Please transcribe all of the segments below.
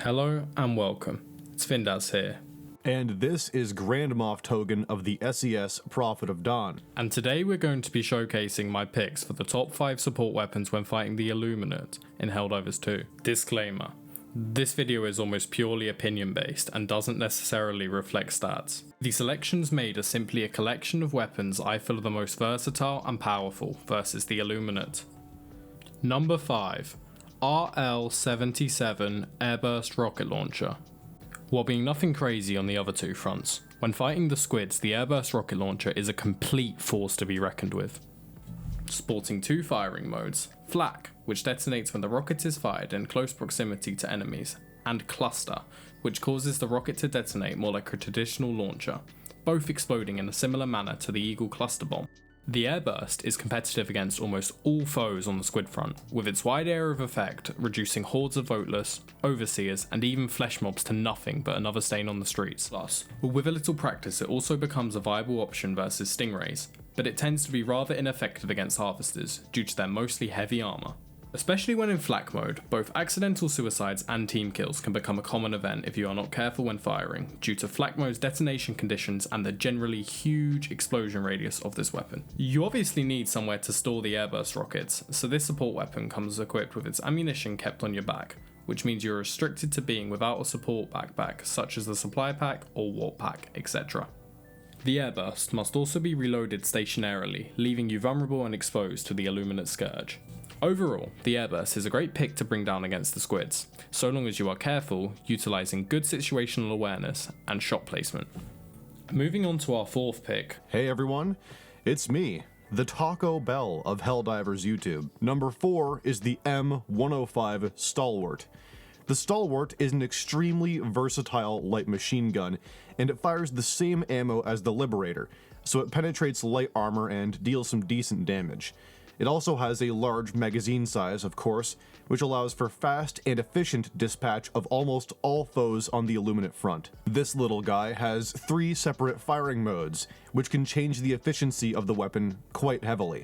Hello and welcome, it's Findas here. And this is GrandMoffTogan of the SES Prophet of Dawn. And today we're going to be showcasing my picks for the top 5 support weapons when fighting the Illuminate in Helldivers 2. Disclaimer, this video is almost purely opinion based and doesn't necessarily reflect stats. The selections made are simply a collection of weapons I feel are the most versatile and powerful versus the Illuminate. Number 5. RL-77 Airburst Rocket Launcher. While being nothing crazy on the other two fronts, when fighting the squids, the Airburst Rocket Launcher is a complete force to be reckoned with. Sporting 2 firing modes, Flak, which detonates when the rocket is fired in close proximity to enemies, and Cluster, which causes the rocket to detonate more like a traditional launcher, both exploding in a similar manner to the Eagle cluster bomb. The Airburst is competitive against almost all foes on the squid front, with its wide area of effect reducing hordes of voteless, overseers, and even flesh mobs to nothing but another stain on the streets. Plus, with a little practice it also becomes a viable option versus stingrays, but it tends to be rather ineffective against harvesters due to their mostly heavy armour. Especially when in flak mode, both accidental suicides and team kills can become a common event if you are not careful when firing, due to flak mode's detonation conditions and the generally huge explosion radius of this weapon. You obviously need somewhere to store the airburst rockets, so this support weapon comes equipped with its ammunition kept on your back, which means you're restricted to being without a support backpack such as the supply pack or warp pack, etc. The airburst must also be reloaded stationarily, leaving you vulnerable and exposed to the Illuminate Scourge. Overall, the airburst is a great pick to bring down against the squids, so long as you are careful, utilising good situational awareness and shot placement. Moving on to our 4th pick. Hey everyone, it's me, the Taco Bell of Helldivers YouTube. Number 4 is the M105 Stalwart. The Stalwart is an extremely versatile light machine gun, and it fires the same ammo as the Liberator, so it penetrates light armor and deals some decent damage. It also has a large magazine size, of course, which allows for fast and efficient dispatch of almost all foes on the Illuminate front. This little guy has 3 separate firing modes, which can change the efficiency of the weapon quite heavily.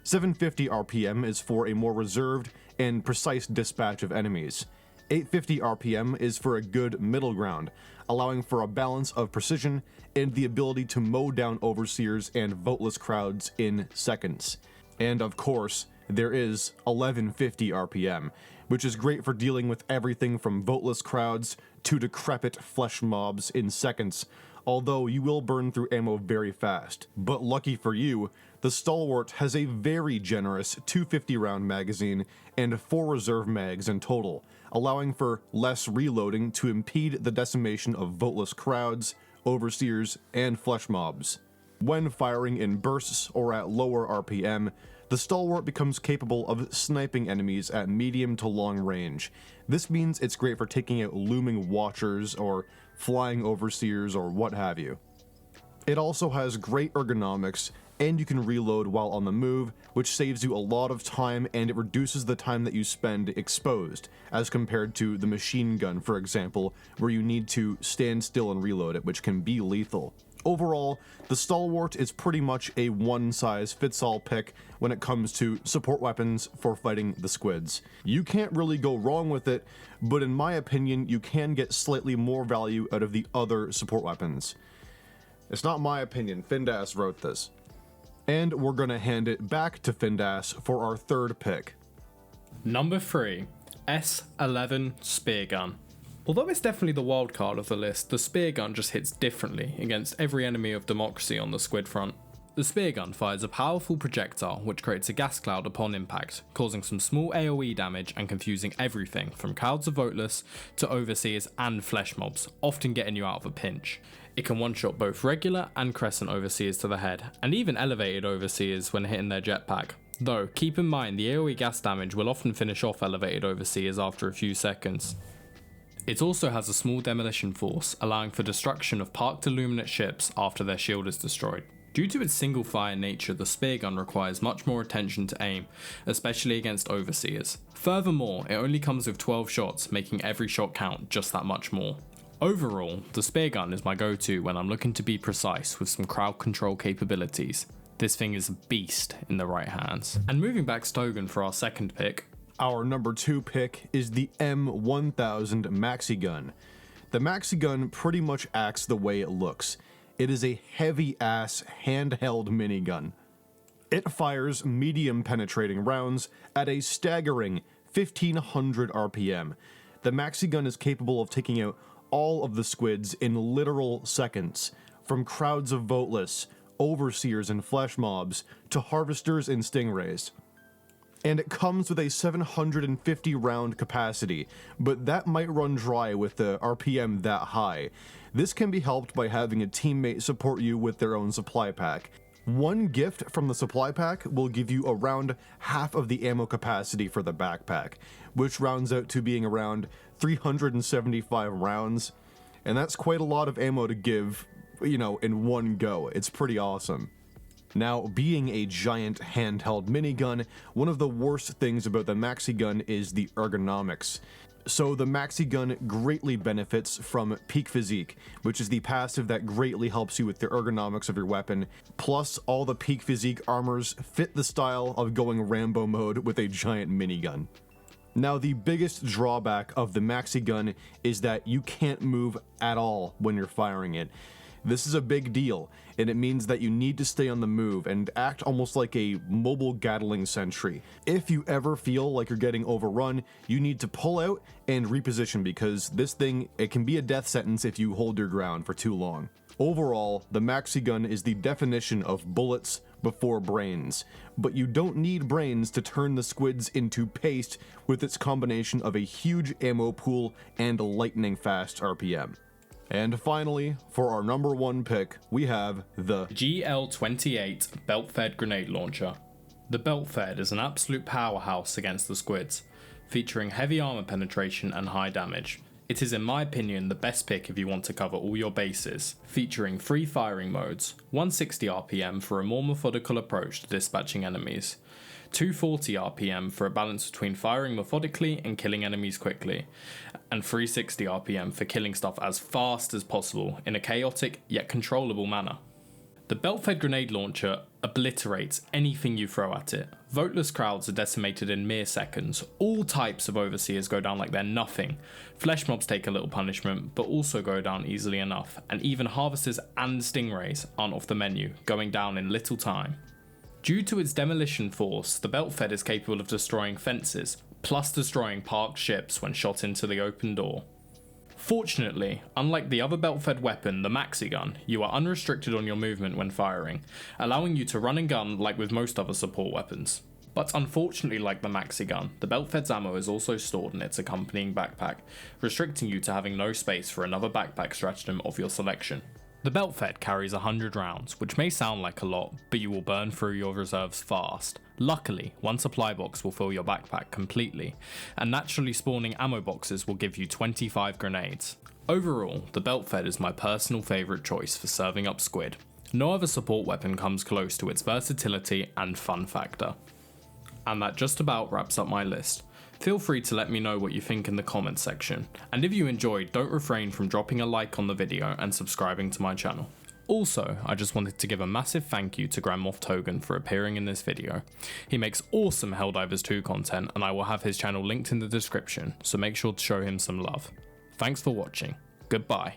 750 RPM is for a more reserved and precise dispatch of enemies. 850 RPM is for a good middle ground, allowing for a balance of precision and the ability to mow down overseers and voteless crowds in seconds. And of course, there is 1150 RPM, which is great for dealing with everything from voteless crowds to decrepit flesh mobs in seconds, although you will burn through ammo very fast. But lucky for you, the Stalwart has a very generous 250 round magazine and 4 reserve mags in total, allowing for less reloading to impede the decimation of voteless crowds, overseers, and flesh mobs. When firing in bursts or at lower RPM, the Stalwart becomes capable of sniping enemies at medium to long range. This means it's great for taking out looming watchers or flying overseers or what have you. It also has great ergonomics, and you can reload while on the move, which saves you a lot of time and it reduces the time that you spend exposed, as compared to the machine gun, for example, where you need to stand still and reload it, which can be lethal. Overall, the Stalwart is pretty much a one-size-fits-all pick when it comes to support weapons for fighting the squids. You can't really go wrong with it, but in my opinion, you can get slightly more value out of the other support weapons. It's not my opinion, Findas wrote this. And we're gonna hand it back to Findas for our 3rd pick. Number 3. S11 Spear Gun. Although it's definitely the wild card of the list, the spear gun just hits differently against every enemy of democracy on the squid front. The spear gun fires a powerful projectile which creates a gas cloud upon impact, causing some small AoE damage and confusing everything from crowds of voteless to overseers and flesh mobs, often getting you out of a pinch. It can one-shot both regular and crescent overseers to the head, and even elevated overseers when hitting their jetpack. Though, keep in mind the AoE gas damage will often finish off elevated overseers after a few seconds. It also has a small demolition force, allowing for destruction of parked Illuminate ships after their shield is destroyed. Due to its single fire nature, the spear gun requires much more attention to aim, especially against overseers. Furthermore, it only comes with 12 shots, making every shot count just that much more. Overall, the spear gun is my go-to when I'm looking to be precise with some crowd control capabilities. This thing is a beast in the right hands. And moving back to Togan for our 2nd pick, Our number 2 pick is the M1000 Maxi Gun. The Maxi Gun pretty much acts the way it looks. It is a heavy-ass handheld minigun. It fires medium penetrating rounds at a staggering 1500 RPM. The Maxi Gun is capable of taking out all of the squids in literal seconds, from crowds of voteless, overseers and flesh mobs, to harvesters and stingrays. And it comes with a 750 round capacity, but that might run dry with the RPM that high. This can be helped by having a teammate support you with their own supply pack. One gift from the supply pack will give you around half of the ammo capacity for the backpack, which rounds out to being around 375 rounds, and that's quite a lot of ammo to give, in one go. It's pretty awesome. Now, being a giant handheld minigun, one of the worst things about the Maxi Gun is the ergonomics. So the Maxi Gun greatly benefits from Peak Physique, which is the passive that greatly helps you with the ergonomics of your weapon. Plus, all the Peak Physique armors fit the style of going Rambo mode with a giant minigun. Now, the biggest drawback of the Maxi Gun is that you can't move at all when you're firing it. This is a big deal, and it means that you need to stay on the move and act almost like a mobile Gatling sentry. If you ever feel like you're getting overrun, you need to pull out and reposition, because this thing, it can be a death sentence if you hold your ground for too long. Overall, the Maxi Gun is the definition of bullets before brains, but you don't need brains to turn the squids into paste with its combination of a huge ammo pool and lightning fast RPM. And finally, for our number 1 pick, we have the GL28 belt-fed grenade launcher. The belt-fed is an absolute powerhouse against the squids, featuring heavy armor penetration and high damage. It is, in my opinion, the best pick if you want to cover all your bases, featuring 3 firing modes, 160 RPM for a more methodical approach to dispatching enemies, 240 RPM for a balance between firing methodically and killing enemies quickly, and 360 RPM for killing stuff as fast as possible in a chaotic yet controllable manner. The belt-fed grenade launcher obliterates anything you throw at it. Voteless crowds are decimated in mere seconds. All types of overseers go down like they're nothing. Flesh mobs take a little punishment, but also go down easily enough, and even harvesters and stingrays aren't off the menu, going down in little time. Due to its demolition force, the belt-fed is capable of destroying fences, plus destroying parked ships when shot into the open door. Fortunately, unlike the other belt-fed weapon, the Maxi Gun, you are unrestricted on your movement when firing, allowing you to run and gun like with most other support weapons. But unfortunately, like the Maxi Gun, the belt-fed's ammo is also stored in its accompanying backpack, restricting you to having no space for another backpack stratagem of your selection. The belt-fed carries 100 rounds, which may sound like a lot, but you will burn through your reserves fast. Luckily, one supply box will fill your backpack completely, and naturally spawning ammo boxes will give you 25 grenades. Overall, the belt-fed is my personal favourite choice for serving up squid. No other support weapon comes close to its versatility and fun factor. And that just about wraps up my list. Feel free to let me know what you think in the comments section, and if you enjoyed, don't refrain from dropping a like on the video and subscribing to my channel. Also, I just wanted to give a massive thank you to GrandMoffTogan for appearing in this video. He makes awesome Helldivers 2 content, and I will have his channel linked in the description, so make sure to show him some love. Thanks for watching. Goodbye.